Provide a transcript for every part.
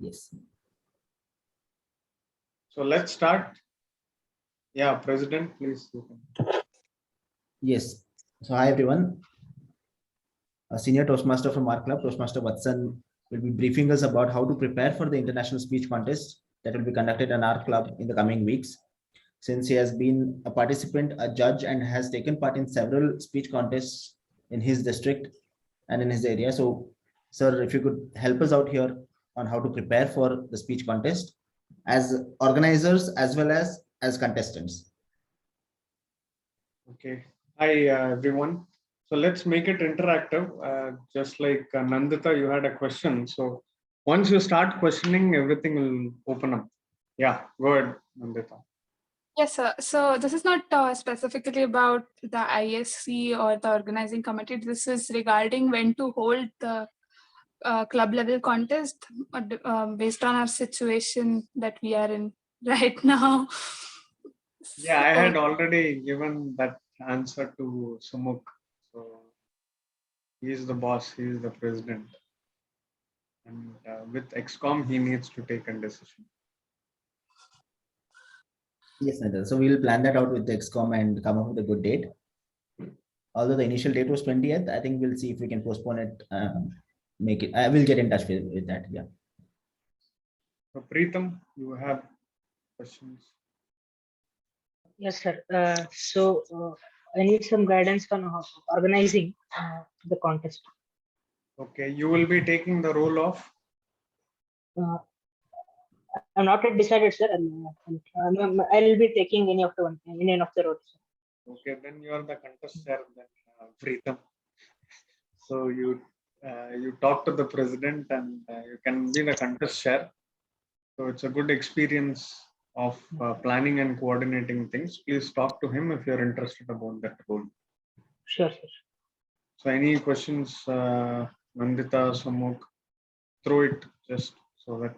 Yes. So let's start. Yeah, President, please. Yes. So hi everyone. A senior Toastmaster from our club, Toastmaster Vatsan, will be briefing us about how to prepare for the international speech contest that will be conducted in our club in the coming weeks. Since he has been a participant, a judge, and has taken part in several speech contests in his district and in his area. So, sir, if you could help us out here on how to prepare for the speech contest as organizers as well as contestants. Okay. Hi, everyone. So let's make it interactive. Just like Nandita, you had a question. So once you start questioning, everything will open up. Yeah, go ahead, Nandita. Yes, sir. So this is not specifically about the ISC or the organizing committee. This is regarding when to hold the club level contest based on our situation that we are in right now. Yeah, I had already given that answer to Sumukh. So he is the boss, he is the president. And with XCOM, he needs to take a decision. Yes, Nandita. So we'll plan that out with the XCOM and come up with a good date. Although the initial date was 20th, I think we'll see if we can postpone it, make it. I will get in touch with that. Yeah. So Preetham, you have questions? Yes, sir. I need some guidance on organizing the contest. Okay, you will be taking the role of? I'm not yet decided, sir. I'll be taking any of the roles. Okay, then you are the contest chair, then Preetham. So you talk to the president and you can be the contest chair. So it's a good experience of planning and coordinating things. Please talk to him if you're interested about that role. Sure, sir. So any questions, Nandita, Sumukh, throw it just so that.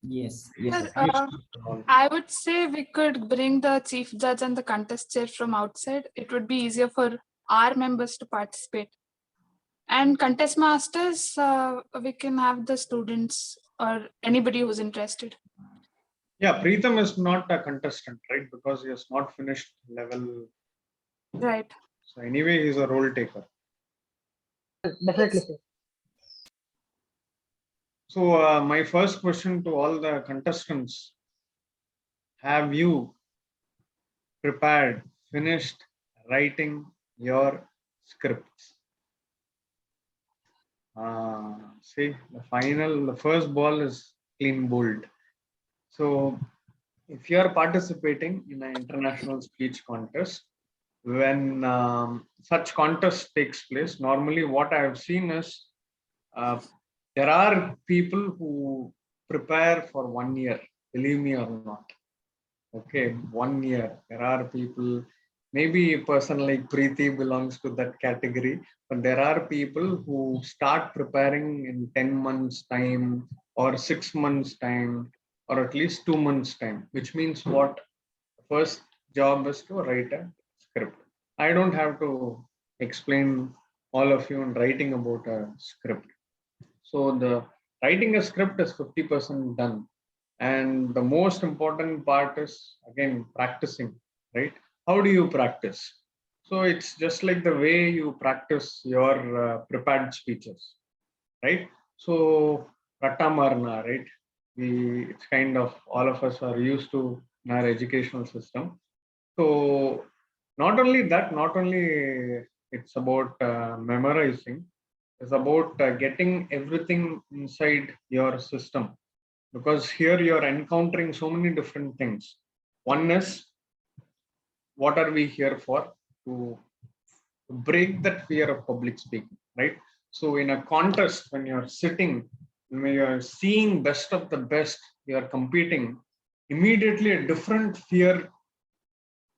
Yes. Yes. I would say we could bring the chief judge and the contest chair from outside. It would be easier for our members to participate. And contest masters, we can have the students or anybody who's interested. Yeah, Preetham is not a contestant, right? Because he has not finished level. Right. So anyway, he's a role taker. Definitely, sir. So my first question to all the contestants: have you prepared, finished writing your scripts? See, the first ball is clean bowled. So if you are participating in an international speech contest, when such contest takes place, normally what I have seen is there are people who prepare for 1 year, believe me or not. Okay, 1 year. There are people, maybe a person like Preeti belongs to that category, but there are people who start preparing in 10 months' time or 6 months' time or at least 2 months' time, which means what? First job is to write a script. I don't have to explain all of you in writing about a script. So the writing a script is 50% done. And the most important part is, again, practicing, right? How do you practice? So it's just like the way you practice your prepared speeches, right? So Ratta Marna, right? It's kind of, all of us are used to in our educational system. So not only it's about memorizing, it's about getting everything inside your system, because here you're encountering so many different things. One is, what are we here for? To break that fear of public speaking, right? So in a contest, when you're sitting, when you're seeing best of the best, you're competing, immediately a different fear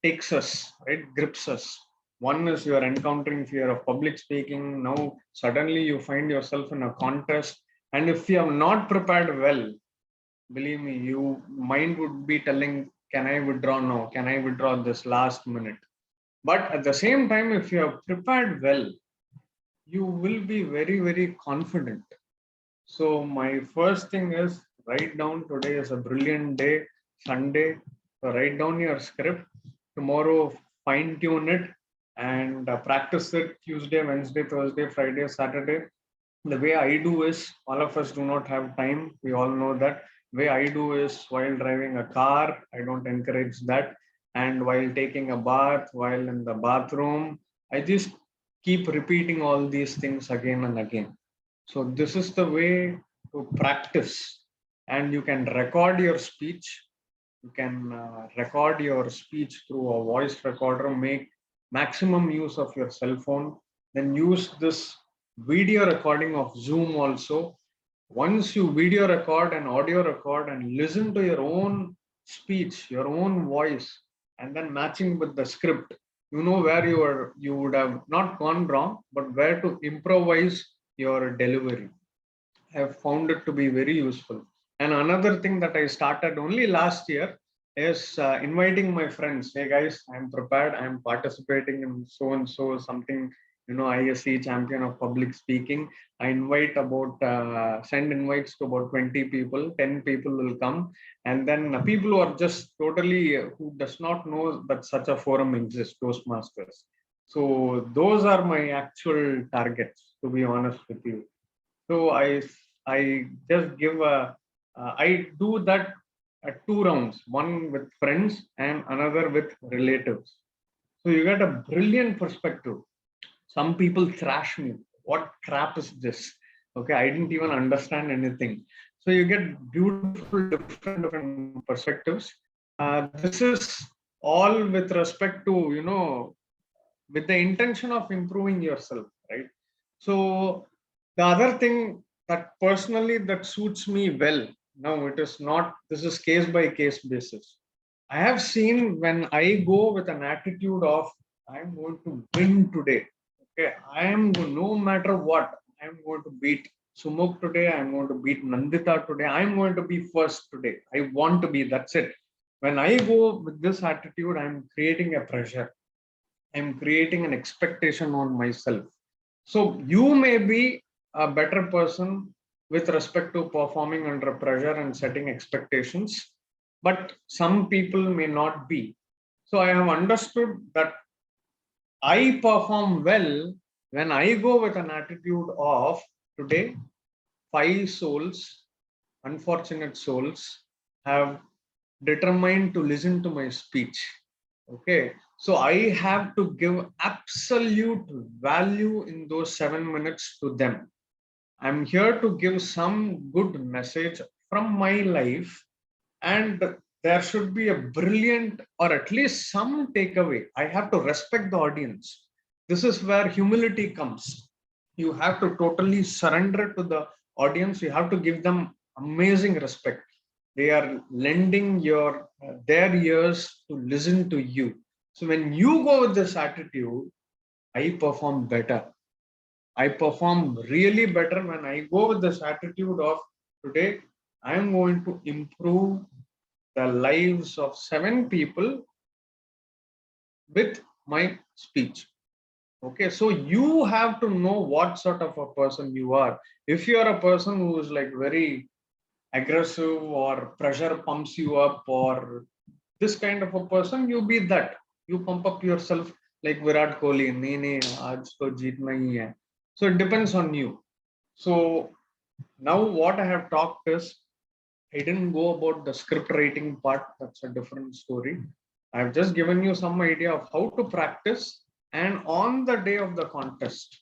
takes us, right? Grips us. One is you're encountering fear of public speaking. Now suddenly you find yourself in a contest, and if you have not prepared well, believe me, your mind would be telling, can I withdraw now? Can I withdraw this last minute? But at the same time, if you have prepared well, you will be very, very confident. So my first thing is write down today is a brilliant day, Sunday. So write down your script. Tomorrow fine tune it and practice it Tuesday, Wednesday, Thursday, Friday, Saturday. The way I do is, all of us do not have time. We all know that. The way I do is while driving a car, I don't encourage that. And while taking a bath, while in the bathroom, I just keep repeating all these things again and again. So this is the way to practice. And you can record your speech. You can record your speech through a voice recorder, make maximum use of your cell phone, then use this video recording of Zoom also. Once you video record and audio record and listen to your own speech, your own voice, and then matching with the script, you know where you would have not gone wrong, but where to improvise your delivery. I have found it to be very useful. And another thing that I started only last year is inviting my friends. Hey guys, I'm prepared. I'm participating in so and so something, ISC champion of public speaking. I invite about, send invites to about 20 people, 10 people will come. And then people who are just totally, who does not know that such a forum exists, Toastmasters. So those are my actual targets, to be honest with you. So I just give I do that at 2 rounds, one with friends and another with relatives. So you get a brilliant perspective. Some people thrash me. What crap is this? Okay, I didn't even understand anything. So you get beautiful, different perspectives. This is all with respect to, with the intention of improving yourself, right? So the other thing that personally that suits me well, now it is not, this is case by case basis. I have seen when I go with an attitude of I'm going to win today. Okay, I am no matter what, I'm going to beat Sumuk today, I'm going to beat Nandita today, I'm going to be first today. I want to be, that's it. When I go with this attitude, I'm creating a pressure. I'm creating an expectation on myself. So you may be a better person with respect to performing under pressure and setting expectations, but some people may not be. So I have understood that I perform well when I go with an attitude of today, 5 souls, unfortunate souls, have determined to listen to my speech. Okay, so I have to give absolute value in those 7 minutes to them. I'm here to give some good message from my life, and there should be a brilliant or at least some takeaway. I have to respect the audience. This is where humility comes. You have to totally surrender to the audience. You have to give them amazing respect. They are lending their ears to listen to you. So when you go with this attitude, I perform better. I perform really better when I go with this attitude of today, I am going to improve the lives of 7 people with my speech. Okay, so you have to know what sort of a person you are. If you are a person who is like very aggressive or pressure pumps you up or this kind of a person, you be that. You pump up yourself like Virat Kohli. Aaj to jeetna hi hai. So it depends on you. So now what I have talked is, I didn't go about the script writing part. That's a different story. I've just given you some idea of how to practice, and on the day of the contest,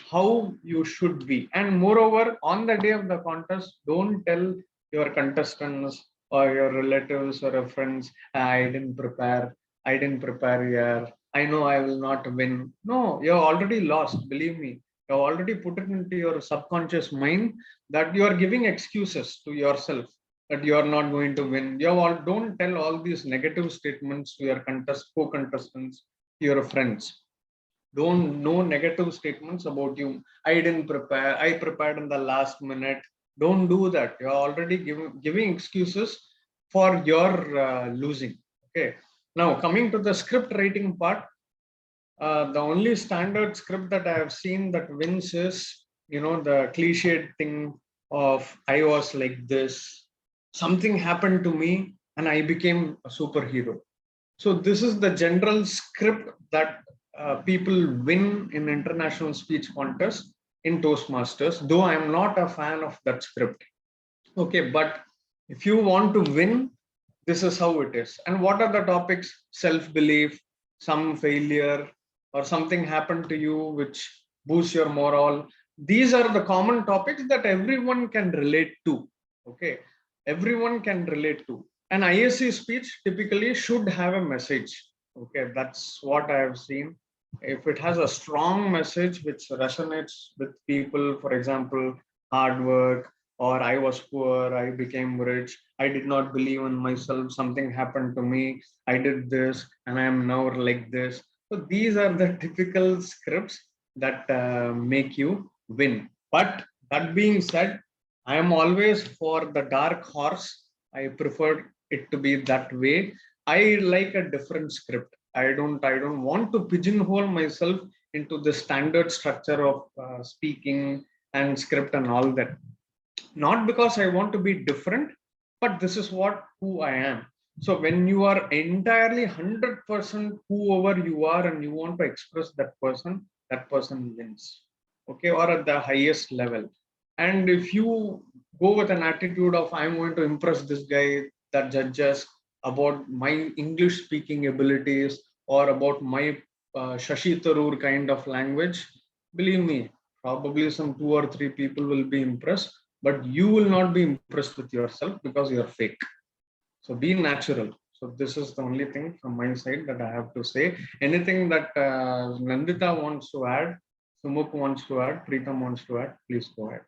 how you should be. And moreover, on the day of the contest, don't tell your contestants or your relatives or your friends, I didn't prepare here, I know I will not win. No, you're already lost, believe me. You've already put it into your subconscious mind that you are giving excuses to yourself that you are not going to win. Don't tell all these negative statements to your co-contestants, your friends. Don't know negative statements about you. I didn't prepare. I prepared in the last minute. Don't do that. You're already giving excuses for your losing. Okay. Now coming to the script writing part, the only standard script that I have seen that wins is the cliched thing of I was like this, something happened to me and I became a superhero. So this is the general script that people win in international speech contests in Toastmasters, though I am not a fan of that script. Okay, but if you want to win, this is how it is. And what are the topics? Self-belief, some failure, or something happened to you which boosts your morale. These are the common topics that everyone can relate to. Okay, everyone can relate to. An ISC speech typically should have a message. Okay, that's what I have seen. If it has a strong message which resonates with people, for example, hard work, or I was poor, I became rich, I did not believe in myself, something happened to me, I did this, and I am now like this. So these are the typical scripts that make you win. But that being said, I am always for the dark horse. I prefer it to be that way. I like a different script. I don't want to pigeonhole myself into the standard structure of speaking and script and all that. Not because I want to be different, but this is what who I am. So when you are entirely 100% whoever you are and you want to express that person wins. Okay, or at the highest level. And if you go with an attitude of I'm going to impress this guy that judges about my English speaking abilities or about my Shashi Tharoor kind of language, believe me, probably some 2 or 3 people will be impressed, but you will not be impressed with yourself because you're fake. So be natural. So this is the only thing from my side that I have to say. Anything that Nandita wants to add, Sumuk wants to add, Preetham wants to add, please go ahead.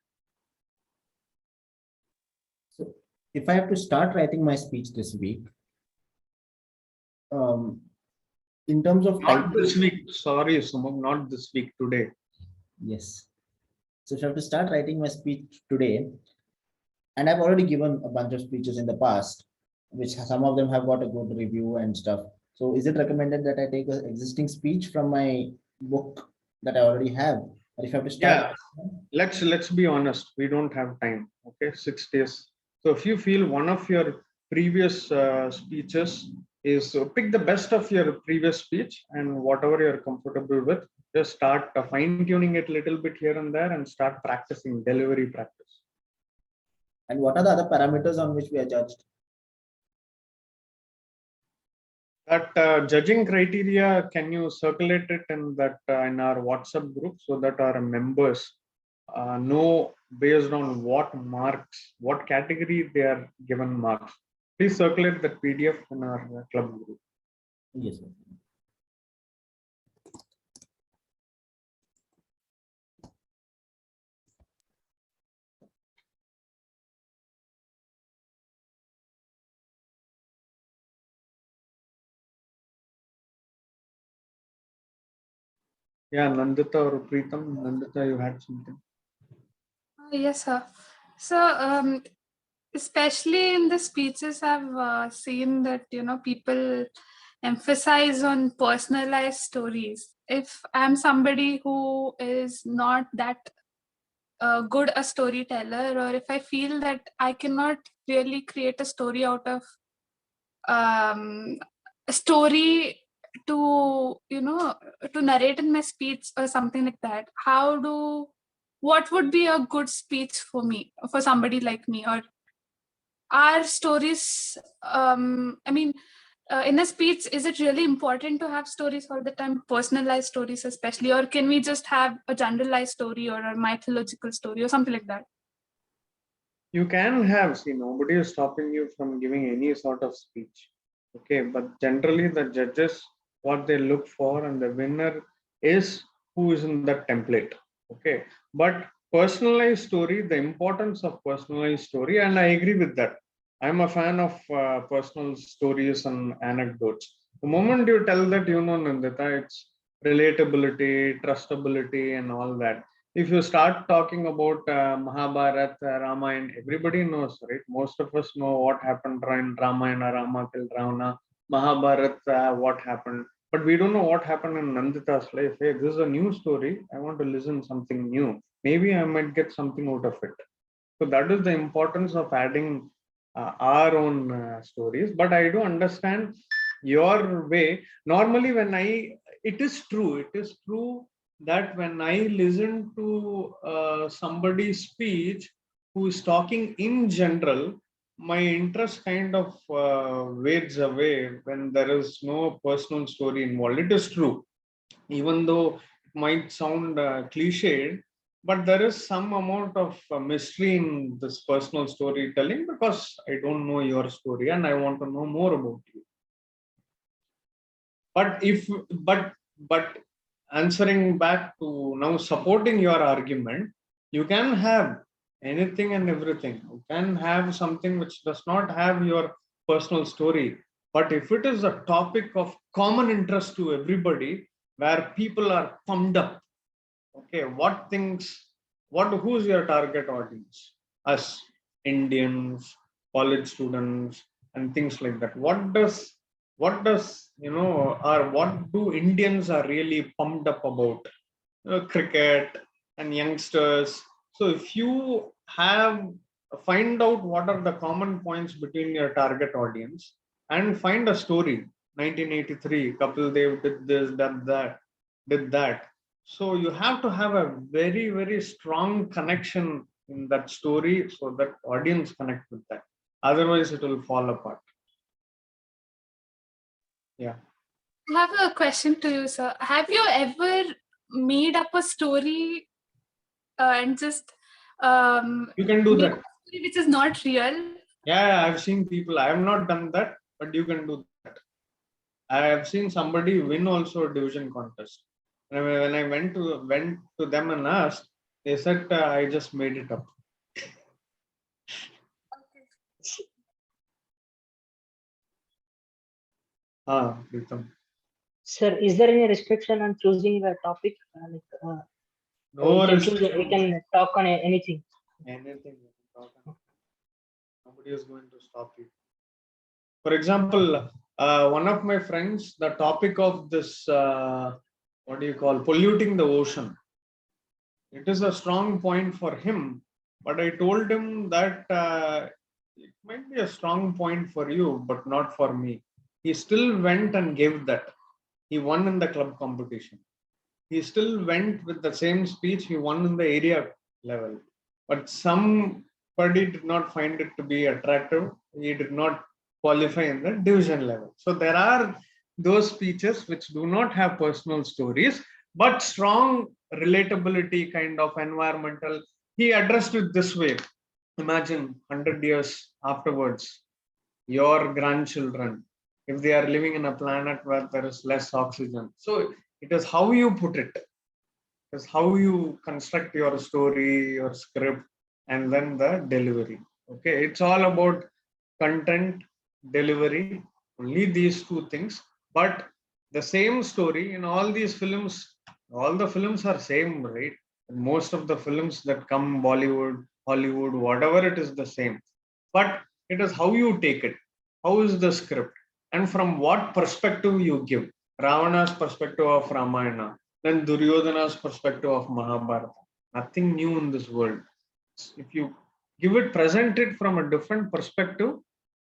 So if I have to start writing my speech this week, in terms of Not this week, sorry Sumuk, not this week, today. Yes. So if I have to start writing my speech today, and I've already given a bunch of speeches in the past, which some of them have got a good review and stuff. So is it recommended that I take an existing speech from my book that I already have? Or if I have to start? Yeah, let's be honest, we don't have time. Okay, 6 days. So if you feel one of your previous speeches is pick the best of your previous speech and whatever you're comfortable with, just start fine tuning it a little bit here and there and start practicing delivery practice. And what are the other parameters on which we are judged? That judging criteria, can you circulate it in that in our WhatsApp group so that our members know based on what marks, what category they are given marks? Please circulate that PDF in our club group. Yes, sir. Yeah, Nandita or Preetham. Nandita, you had something. Yes, sir. So, especially in the speeches, I've seen that, people emphasize on personalized stories. If I'm somebody who is not that good a storyteller, or if I feel that I cannot really create a story out of a story to to narrate in my speech or something like that, what would be a good speech for me, for somebody like me? Or are stories, in a speech, is it really important to have stories all the time, personalized stories especially, or can we just have a generalized story or a mythological story or something like that? You can have, see, nobody is stopping you from giving any sort of speech. Okay, but generally the judges, what they look for, and the winner is who is in that template. Okay, but personalized story, the importance of personalized story, and I agree with that. I'm a fan of personal stories and anecdotes. The moment you tell that, Nandita, it's relatability, trustability, and all that. If you start talking about Mahabharata, Ramayana, everybody knows, right? Most of us know what happened in Ramayana, Rama killed Ravana. Mahabharata, what happened. but we don't know what happened in Nandita's life. Hey, this is a new story. I want to listen something new. Maybe I might get something out of it. So that is the importance of adding our own stories. But I do understand your way. Normally, it is true that when I listen to somebody's speech who is talking in general, my interest kind of fades away when there is no personal story involved. It is true, even though it might sound cliched, but there is some amount of mystery in this personal storytelling because I don't know your story and I want to know more about you. But but answering back to now supporting your argument, you can have anything and everything. You can have something which does not have your personal story. But if it is a topic of common interest to everybody, where people are pumped up, okay, who's your target audience? Us, Indians, college students, and things like that. What does or what do Indians are really pumped up about? Cricket and youngsters. So if you find out what are the common points between your target audience and find a story. 1983, Kapil Dev did this, did that. So you have to have a very, very strong connection in that story so that audience connect with that. Otherwise, it will fall apart. Yeah. I have a question to you, sir. Have you ever made up a story and just You can do made that. up a story which is not real? Yeah, I've seen people. I have not done that, but you can do that. I have seen somebody win also a division contest. And when I went to them and asked, they said I just made it up. Pritam. Sir, is there any restriction on choosing a topic? No we can talk on anything. Anything you can talk on. Nobody is going to stop you. For example, one of my friends, the topic of this, polluting the ocean. It is a strong point for him, but I told him that it might be a strong point for you, but not for me. He still went and gave that. He won in the club competition. He still went with the same speech. He won in the area level. But somebody did not find it to be attractive. He did not qualify in the division level. So there are those speeches which do not have personal stories, but strong relatability kind of environmental. He addressed it this way. Imagine 100 years afterwards, your grandchildren, if they are living in a planet where there is less oxygen. So it is how you put it. Is how you construct your story, your script, and then the delivery. Okay, it's all about content, delivery, only these two things. But the same story in all these films, all the films are same, right? Most of the films that come Bollywood, Hollywood, whatever, it is the same. But it is how you take it. How is the script? And from what perspective you give. Ravana's perspective of Ramayana, then Duryodhana's perspective of Mahabharata. Nothing new in this world. If you present it from a different perspective,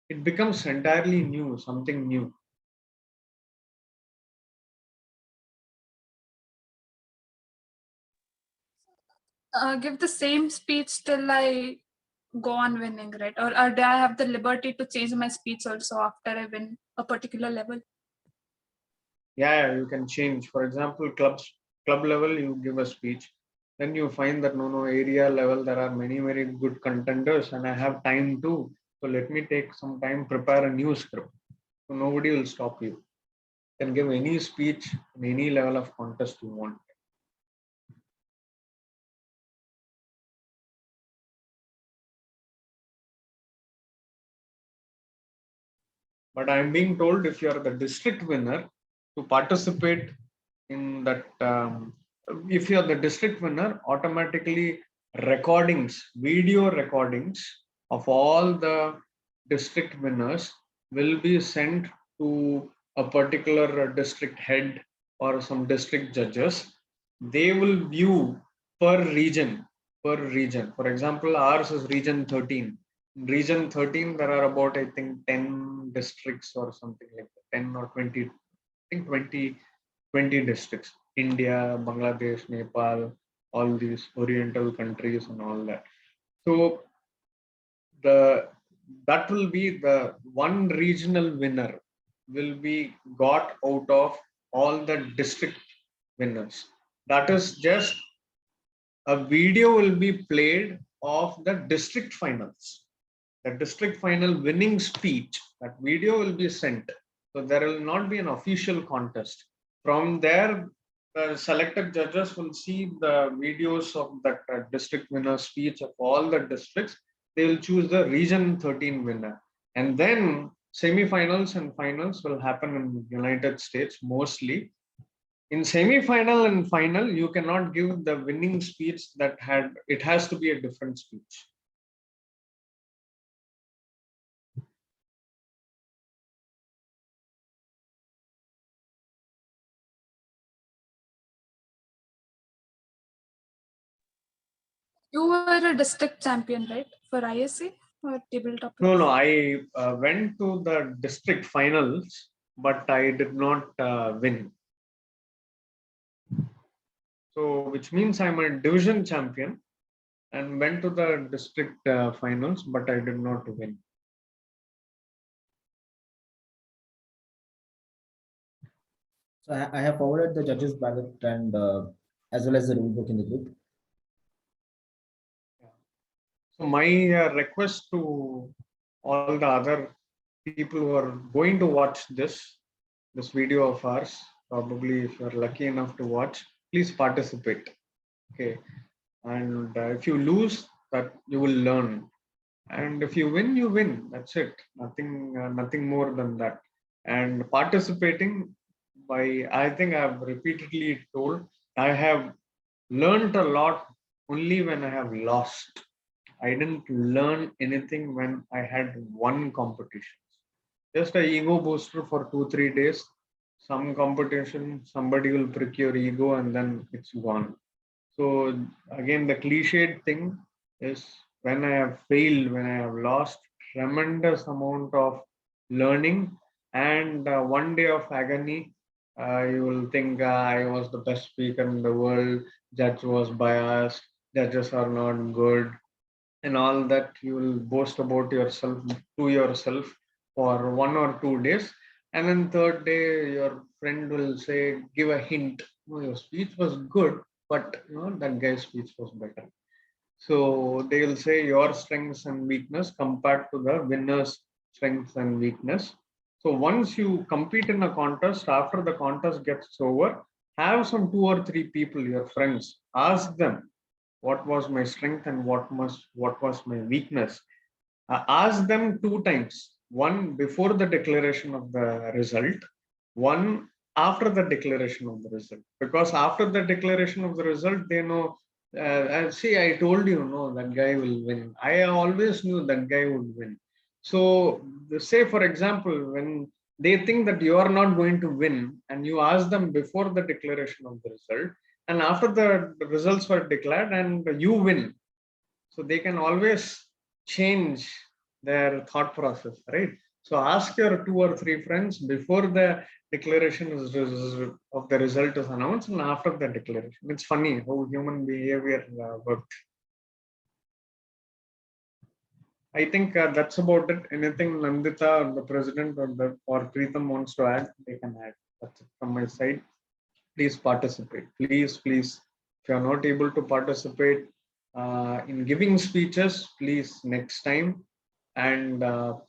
it becomes entirely new, something new. Give the same speech till I go on winning, right? Or do I have the liberty to change my speech also after I win a particular level? Yeah, you can change. For example, club level, you give a speech. Then you find that no, area level, there are many, very good contenders and I have time too. So let me take some time, prepare a new script. So nobody will stop you. You can give any speech in any level of contest you want. But I'm being told if you are the district winner to participate in that, if you are the district winner, automatically video recordings of all the district winners will be sent to a particular district head or some district judges, they will view per region. For example, ours is region 13. In region 13, there are about, I think, 10 districts or something like that, 10 or 20, I think 20 districts. India, Bangladesh, Nepal, all these Oriental countries and all that. So that will be the one regional winner will be got out of all the district winners. That is just a video will be played of the district finals. The district final winning speech, that video will be sent. So there will not be an official contest. From there, the selected judges will see the videos of that district winner speech of all the districts. They will choose the region 13 winner. And then semi-finals and finals will happen in the United States mostly. In semi-final and final, you cannot give the winning speech it has to be a different speech. You were a district champion, right, for ISC or tabletop? No, I went to the district finals, but I did not win. So, which means I'm a division champion and went to the district finals, but I did not win. So I have forwarded the judges ballot and as well as the rule book in the group. So my request to all the other people who are going to watch this video of ours, probably if you're lucky enough to watch, please participate. Okay, and if you lose, that you will learn, and if you win, you win. That's it. Nothing more than that. And participating by, I think I've repeatedly told, I have learned a lot only when I have lost. I didn't learn anything when I had won competition. Just a ego booster for 2-3 days. Some competition, somebody will prick your ego and then it's gone. So again, the cliched thing is when I have failed, when I have lost, tremendous amount of learning and 1 day of agony. You will think I was the best speaker in the world, judge was biased, judges are not good, and all that. You will boast about yourself to yourself for 1 or 2 days, and then third day your friend will say, give a hint, oh, your speech was good, but that guy's speech was better. So they will say your strengths and weakness compared to the winner's strengths and weakness. So once you compete in a contest, after the contest gets over, have some 2 or 3 people, your friends, ask them what was my strength and what was my weakness. Ask them 2 times, one before the declaration of the result, one after the declaration of the result, because after the declaration of the result they know, see, I told you, no, that guy will win. I always knew that guy would win. So say, for example, when they think that you are not going to win and you ask them before the declaration of the result, and after the results were declared and you win, so they can always change their thought process, right? So ask your 2 or 3 friends before the declaration of the result is announced and after the declaration. It's funny how human behavior works. I think that's about it. Anything Nandita or the president or Preetham wants to add, they can add. That's it from my side. Please participate. Please. If you are not able to participate in giving speeches, please next time. And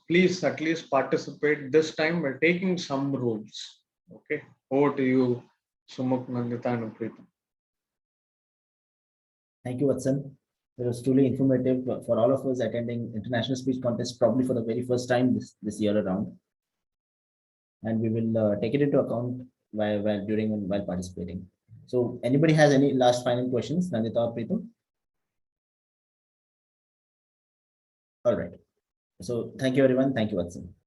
please at least participate this time by taking some roles. Okay. Over to you, Sumuk, Nandita, and Preetham. Thank you, Vatsan. It was truly informative for all of us attending international speech contest, probably for the very first time this year around. And we will take it into account while participating. So anybody has any last final questions, Nandita or Preetham? All right. So thank you, everyone. Thank you, Vatsan.